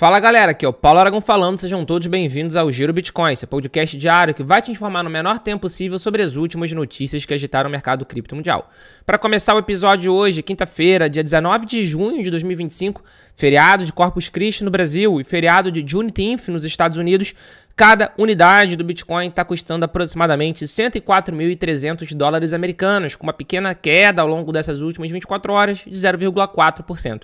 Fala galera, aqui é o Paulo Aragão falando, sejam todos bem-vindos ao Giro Bitcoin, esse podcast diário que vai te informar no menor tempo possível sobre as últimas notícias que agitaram o mercado cripto mundial. Para começar o episódio de hoje, quinta-feira, dia 19 de junho de 2025, feriado de Corpus Christi no Brasil e feriado de Juneteenth nos Estados Unidos, cada unidade do Bitcoin está custando aproximadamente 104.300 dólares americanos, com uma pequena queda ao longo dessas últimas 24 horas de 0,4%.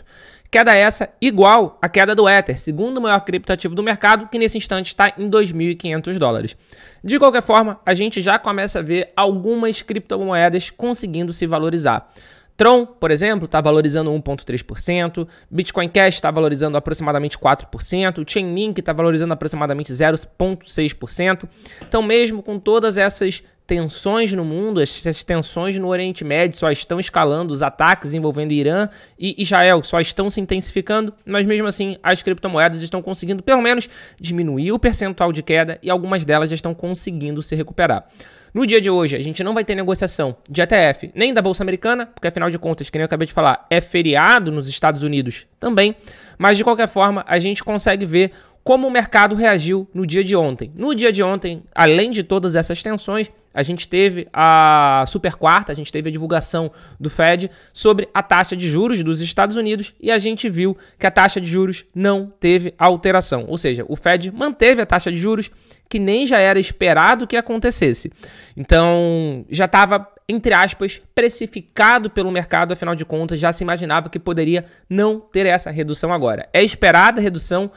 Queda essa igual à queda do Ether, segundo o maior criptoativo do mercado, que nesse instante está em 2.500 dólares. De qualquer forma, a gente já começa a ver algumas criptomoedas conseguindo se valorizar. Tron, por exemplo, está valorizando 1,3%, Bitcoin Cash está valorizando aproximadamente 4%, Chainlink está valorizando aproximadamente 0,6%. Então, mesmo com todas essas tensões no mundo, essas tensões no Oriente Médio só estão escalando, os ataques envolvendo Irã e Israel só estão se intensificando, mas mesmo assim as criptomoedas estão conseguindo pelo menos diminuir o percentual de queda e algumas delas já estão conseguindo se recuperar. No dia de hoje, a gente não vai ter negociação de ETF nem da Bolsa Americana, porque afinal de contas, que nem eu acabei de falar, é feriado nos Estados Unidos também, mas de qualquer forma a gente consegue ver como o mercado reagiu no dia de ontem. No dia de ontem, além de todas essas tensões, a gente teve a super quarta, a gente teve a divulgação do Fed sobre a taxa de juros dos Estados Unidos e a gente viu que a taxa de juros não teve alteração. Ou seja, o Fed manteve a taxa de juros que nem já era esperado que acontecesse. Então, já estava, entre aspas, precificado pelo mercado, afinal de contas, já se imaginava que poderia não ter essa redução agora. É esperada a redução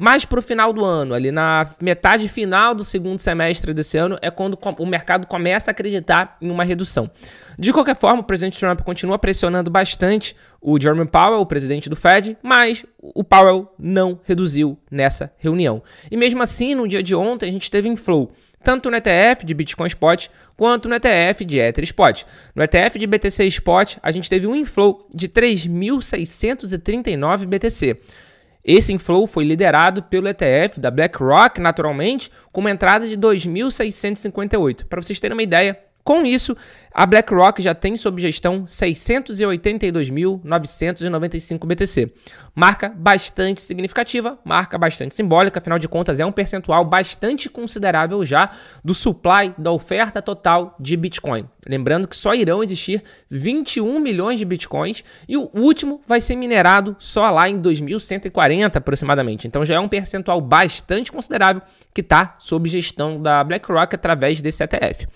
mais para o final do ano, ali na metade final do segundo semestre desse ano, é quando o mercado começa a acreditar em uma redução. De qualquer forma, o presidente Trump continua pressionando bastante o Jerome Powell, o presidente do Fed, mas o Powell não reduziu nessa reunião. E mesmo assim, no dia de ontem, a gente teve inflow, tanto no ETF de Bitcoin Spot, quanto no ETF de Ether Spot. No ETF de BTC Spot, a gente teve um inflow de 3.639 BTC. Esse inflow foi liderado pelo ETF da BlackRock, naturalmente, com uma entrada de 2.658. Para vocês terem uma ideia, com isso, a BlackRock já tem sob gestão 682.995 BTC. Marca bastante significativa, marca bastante simbólica, afinal de contas é um percentual bastante considerável já do supply, da oferta total de Bitcoin. Lembrando que só irão existir 21 milhões de Bitcoins e o último vai ser minerado só lá em 2140 aproximadamente. Então já é um percentual bastante considerável que está sob gestão da BlackRock através desse ETF.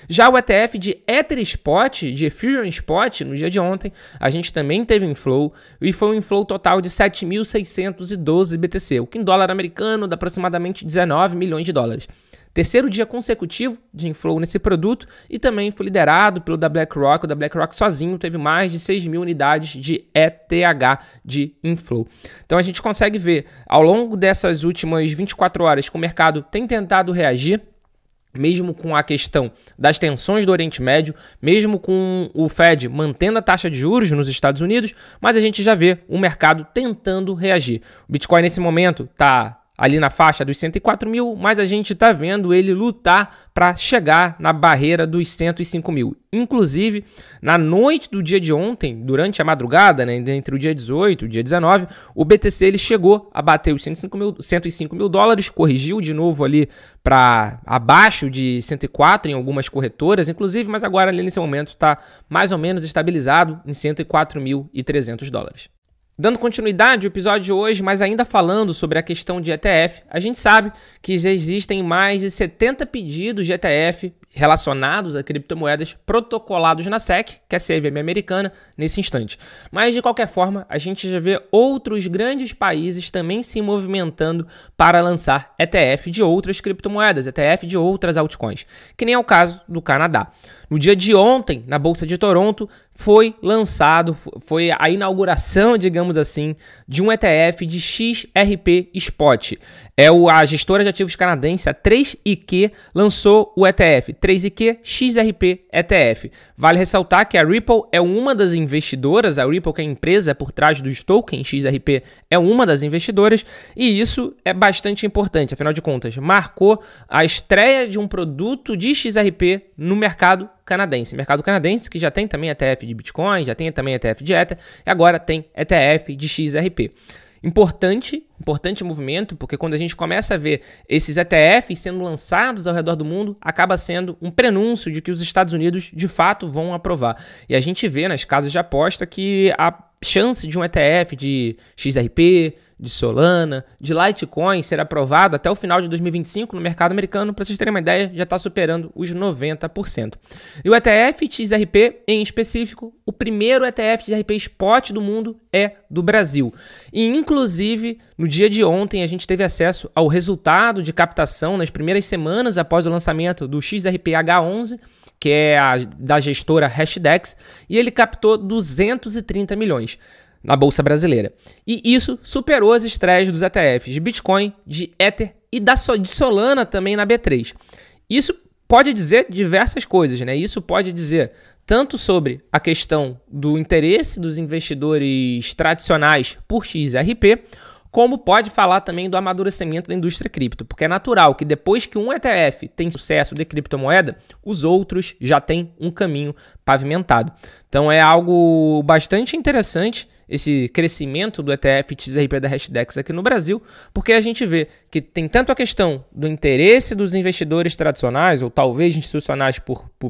Já o ETF de Ether Spot, de Ethereum Spot, no dia de ontem, a gente também teve inflow e foi um inflow total de 7.612 BTC, o que em dólar americano dá aproximadamente 19 milhões de dólares. Terceiro dia consecutivo de inflow nesse produto e também foi liderado pelo da BlackRock. O da BlackRock sozinho teve mais de 6.000 unidades de ETH de inflow. Então a gente consegue ver ao longo dessas últimas 24 horas que o mercado tem tentado reagir, mesmo com a questão das tensões do Oriente Médio, mesmo com o Fed mantendo a taxa de juros nos Estados Unidos, mas a gente já vê o mercado tentando reagir. O Bitcoin nesse momento está ali na faixa dos 104 mil, mas a gente está vendo ele lutar para chegar na barreira dos 105 mil. Inclusive, na noite do dia de ontem, durante a madrugada, né, entre o dia 18 e o dia 19, o BTC ele chegou a bater os 105 mil dólares, corrigiu de novo ali para abaixo de 104 em algumas corretoras, inclusive, mas agora ali nesse momento está mais ou menos estabilizado em 104.300 dólares. Dando continuidade ao episódio de hoje, mas ainda falando sobre a questão de ETF, a gente sabe que já existem mais de 70 pedidos de ETF relacionados a criptomoedas protocolados na SEC, que é a CVM americana, nesse instante. Mas, de qualquer forma, a gente já vê outros grandes países também se movimentando para lançar ETF de outras criptomoedas, ETF de outras altcoins, que nem é o caso do Canadá. No dia de ontem, na Bolsa de Toronto, foi lançado, foi a inauguração, digamos assim, de um ETF de XRP Spot. A gestora de ativos canadense, a 3iQ, lançou o ETF 3iQ XRP ETF. Vale ressaltar que a Ripple é uma das investidoras, a Ripple, que é a empresa por trás dos tokens XRP, é uma das investidoras, e isso é bastante importante, afinal de contas, marcou a estreia de um produto de XRP no mercado canadense. Mercado canadense que já tem também ETF de Bitcoin, já tem também ETF de Ether, e agora tem ETF de XRP. Importante movimento, porque quando a gente começa a ver esses ETFs sendo lançados ao redor do mundo, acaba sendo um prenúncio de que os Estados Unidos de fato vão aprovar. E a gente vê nas casas de aposta que a chance de um ETF de XRP, de Solana, de Litecoin ser aprovado até o final de 2025 no mercado americano, para vocês terem uma ideia, já está superando os 90%. E o ETF XRP em específico, o primeiro ETF XRP Spot do mundo é do Brasil. E inclusive, no dia de ontem, a gente teve acesso ao resultado de captação nas primeiras semanas após o lançamento do XRP-H11, que é da gestora Hashdex, e ele captou 230 milhões na Bolsa Brasileira. E isso superou as estreias dos ETFs de Bitcoin, de Ether e de Solana também na B3. Isso pode dizer diversas coisas, né? Isso pode dizer tanto sobre a questão do interesse dos investidores tradicionais por XRP, como pode falar também do amadurecimento da indústria cripto, porque é natural que depois que um ETF tem sucesso de criptomoeda, os outros já têm um caminho pavimentado. Então é algo bastante interessante esse crescimento do ETF XRP da Hashdex aqui no Brasil, porque a gente vê que tem tanto a questão do interesse dos investidores tradicionais, ou talvez institucionais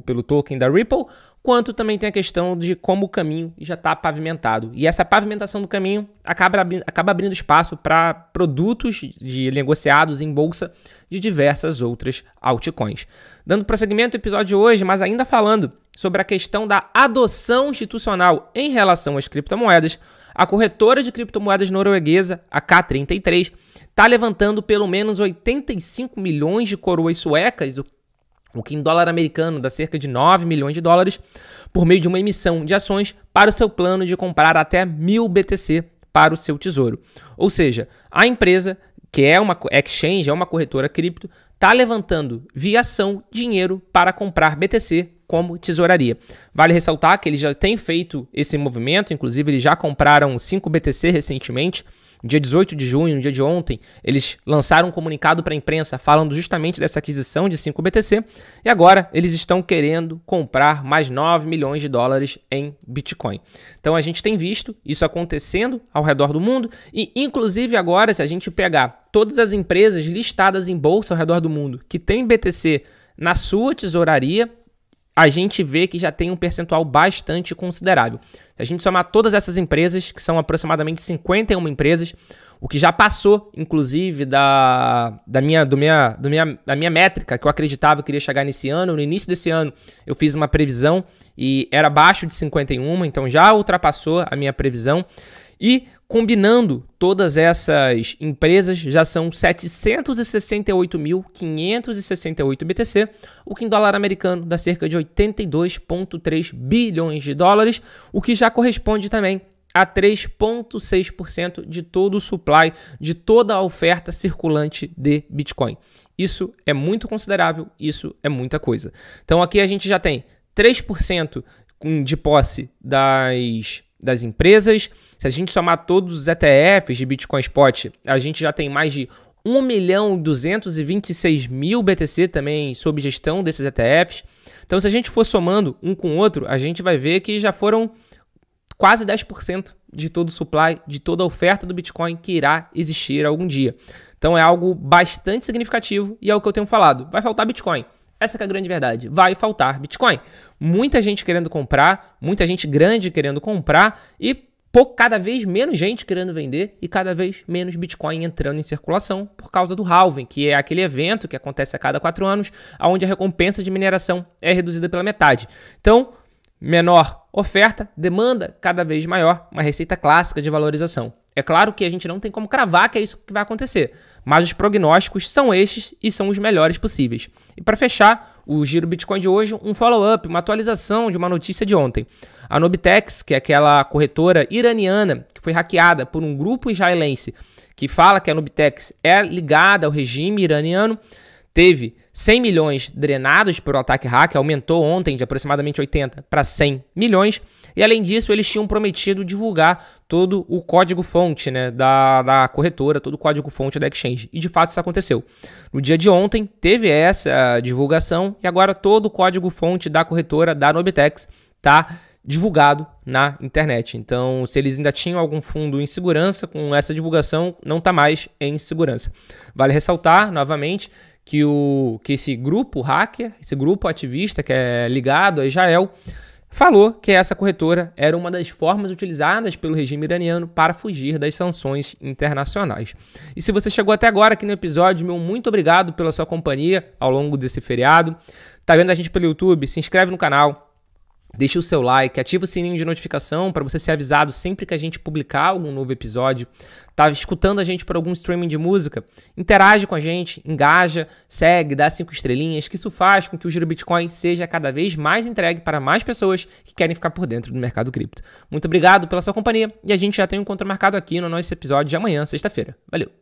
pelo token da Ripple, quanto também tem a questão de como o caminho já está pavimentado. E essa pavimentação do caminho acaba abrindo espaço para produtos negociados em bolsa de diversas outras altcoins. Dando prosseguimento ao episódio de hoje, mas ainda falando sobre a questão da adoção institucional em relação às criptomoedas, a corretora de criptomoedas norueguesa, a K33, está levantando pelo menos 85 milhões de coroas suecas, o que em dólar americano dá cerca de 9 milhões de dólares, por meio de uma emissão de ações para o seu plano de comprar até 1.000 BTC para o seu tesouro. Ou seja, a empresa, que é uma exchange, é uma corretora cripto, está levantando via ação dinheiro para comprar BTC como tesouraria. Vale ressaltar que eles já têm feito esse movimento, inclusive eles já compraram 5 BTC recentemente. No dia 18 de junho, no dia de ontem, eles lançaram um comunicado para a imprensa falando justamente dessa aquisição de 5 BTC e agora eles estão querendo comprar mais 9 milhões de dólares em Bitcoin. Então a gente tem visto isso acontecendo ao redor do mundo e inclusive agora, se a gente pegar todas as empresas listadas em bolsa ao redor do mundo que tem BTC na sua tesouraria, a gente vê que já tem um percentual bastante considerável. Se a gente somar todas essas empresas, que são aproximadamente 51 empresas, o que já passou, inclusive, da minha métrica, que eu acreditava que iria chegar nesse ano. No início desse ano, eu fiz uma previsão e era abaixo de 51, então já ultrapassou a minha previsão. E combinando todas essas empresas, já são 768.568 BTC, o que em dólar americano dá cerca de 82,3 bilhões de dólares, o que já corresponde também a 3,6% de todo o supply, de toda a oferta circulante de Bitcoin. Isso é muito considerável, isso é muita coisa. Então aqui a gente já tem 3% de posse das empresas. Se a gente somar todos os ETFs de Bitcoin Spot, a gente já tem mais de 1.226.000 BTC também sob gestão desses ETFs. Então, se a gente for somando um com o outro, a gente vai ver que já foram quase 10% de todo o supply, de toda a oferta do Bitcoin que irá existir algum dia. Então, é algo bastante significativo e é o que eu tenho falado. Vai faltar Bitcoin. Essa que é a grande verdade. Vai faltar Bitcoin. Muita gente querendo comprar, muita gente grande querendo comprar e cada vez menos gente querendo vender e cada vez menos Bitcoin entrando em circulação por causa do halving, que é aquele evento que acontece a cada 4 anos, onde a recompensa de mineração é reduzida pela metade. Então, menor oferta, demanda cada vez maior, uma receita clássica de valorização. É claro que a gente não tem como cravar que é isso que vai acontecer, mas os prognósticos são estes e são os melhores possíveis. E para fechar o Giro Bitcoin de hoje, um follow-up, uma atualização de uma notícia de ontem. A Nobitex, que é aquela corretora iraniana que foi hackeada por um grupo israelense que fala que a Nobitex é ligada ao regime iraniano, teve 100 milhões drenados por um ataque hacker, aumentou ontem de aproximadamente 80 para 100 milhões. E além disso, eles tinham prometido divulgar todo o código-fonte, né, da corretora, todo o código-fonte da exchange. E de fato isso aconteceu. No dia de ontem teve essa divulgação e agora todo o código-fonte da corretora, da Nobitex, está divulgado na internet. Então, se eles ainda tinham algum fundo em segurança, com essa divulgação não está mais em segurança. Vale ressaltar, novamente, que esse grupo hacker, esse grupo ativista que é ligado a Israel, falou que essa corretora era uma das formas utilizadas pelo regime iraniano para fugir das sanções internacionais. E se você chegou até agora aqui no episódio, meu muito obrigado pela sua companhia ao longo desse feriado. Tá vendo a gente pelo YouTube? Se inscreve no canal. Deixa o seu like, ativa o sininho de notificação para você ser avisado sempre que a gente publicar algum novo episódio. Tá escutando a gente por algum streaming de música? Interage com a gente, engaja, segue, dá 5 estrelinhas, que isso faz com que o Giro Bitcoin seja cada vez mais entregue para mais pessoas que querem ficar por dentro do mercado cripto. Muito obrigado pela sua companhia e a gente já tem um encontro marcado aqui no nosso episódio de amanhã, sexta-feira. Valeu!